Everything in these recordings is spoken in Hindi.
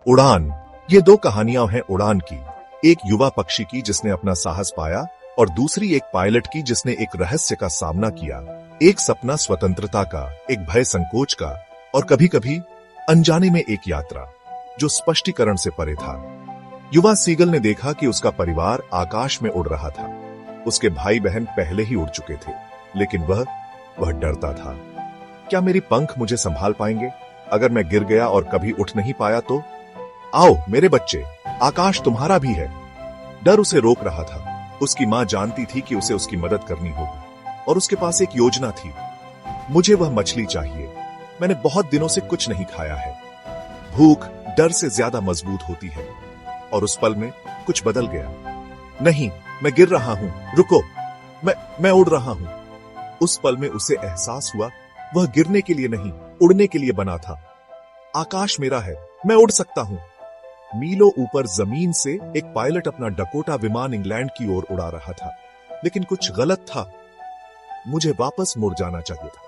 उड़ान। ये दो कहानियां हैं उड़ान की। एक युवा पक्षी की जिसने अपना साहस पाया और दूसरी एक पायलट की जिसने एक रहस्य का सामना किया। एक सपना स्वतंत्रता का, एक भय संकोच का और कभी कभी अनजाने में एक यात्रा जो स्पष्टीकरण से परे था। युवा सीगल ने देखा कि उसका परिवार आकाश में उड़ रहा था। उसके भाई बहन पहले ही उड़ चुके थे, लेकिन वह डरता था। क्या मेरी पंख मुझे संभाल पाएंगे? अगर मैं गिर गया और कभी उठ नहीं पाया तो? आओ मेरे बच्चे, आकाश तुम्हारा भी है। डर उसे रोक रहा था। उसकी मां जानती थी कि उसे उसकी मदद करनी होगी और उसके पास एक योजना थी। मुझे वह मछली चाहिए। मैंने बहुत दिनों से कुछ नहीं खाया है। भूख डर से ज्यादा मजबूत होती है। और उस पल में कुछ बदल गया। नहीं, मैं गिर रहा हूं, रुको, मैं उड़ रहा हूं। उस पल में उसे एहसास हुआ वह गिरने के लिए नहीं, उड़ने के लिए बना था। आकाश मेरा है, मैं उड़ सकता हूं। मीलों ऊपर जमीन से एक पायलट अपना डकोटा विमान इंग्लैंड की ओर उड़ा रहा था, लेकिन कुछ गलत था। मुझे वापस मुड़ जाना चाहिए था।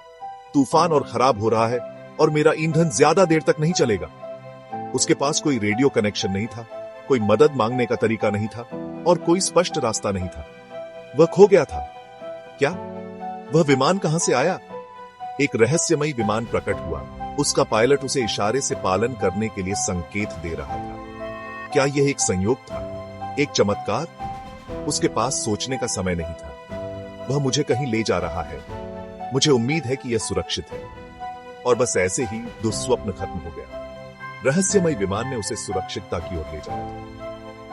तूफान और खराब हो रहा है और मेरा ईंधन ज्यादा देर तक नहीं चलेगा। उसके पास कोई रेडियो कनेक्शन नहीं था, कोई मदद मांगने का तरीका नहीं था और कोई स्पष्ट रास्ता नहीं था। वह खो गया था। क्या? वह विमान कहां से आया? एक रहस्यमयी विमान प्रकट हुआ। उसका पायलट उसे इशारे से पालन करने के लिए संकेत दे रहा था। क्या यह एक संयोग था? एक चमत्कार? उसके पास सोचने का समय नहीं था। वह मुझे कहीं ले जा रहा है। मुझे उम्मीद है कि यह सुरक्षित है। और बस ऐसे ही दुस्वप्न खत्म हो गया। रहस्यमय विमान ने उसे सुरक्षितता की ओर ले जाया।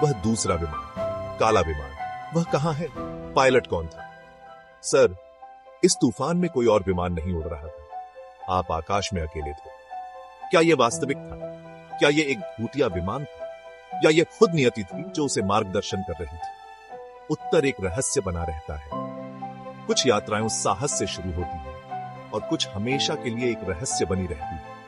वह दूसरा विमान, काला विमान, वह कहां है? पायलट कौन था? सर, इस तूफान में कोई और विमान नहीं उड़ रहा था। आप आकाश में अकेले थे। क्या यह वास्तविक था? क्या यह एक भूतिया विमान था? या यह खुद नियति थी जो उसे मार्गदर्शन कर रही थी? उत्तर एक रहस्य बना रहता है। कुछ यात्राएं उस साहस से शुरू होती हैं और कुछ हमेशा के लिए एक रहस्य बनी रहती है।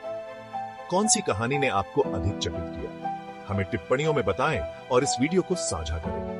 कौन सी कहानी ने आपको अधिक चकित किया? हमें टिप्पणियों में बताएं और इस वीडियो को साझा करें।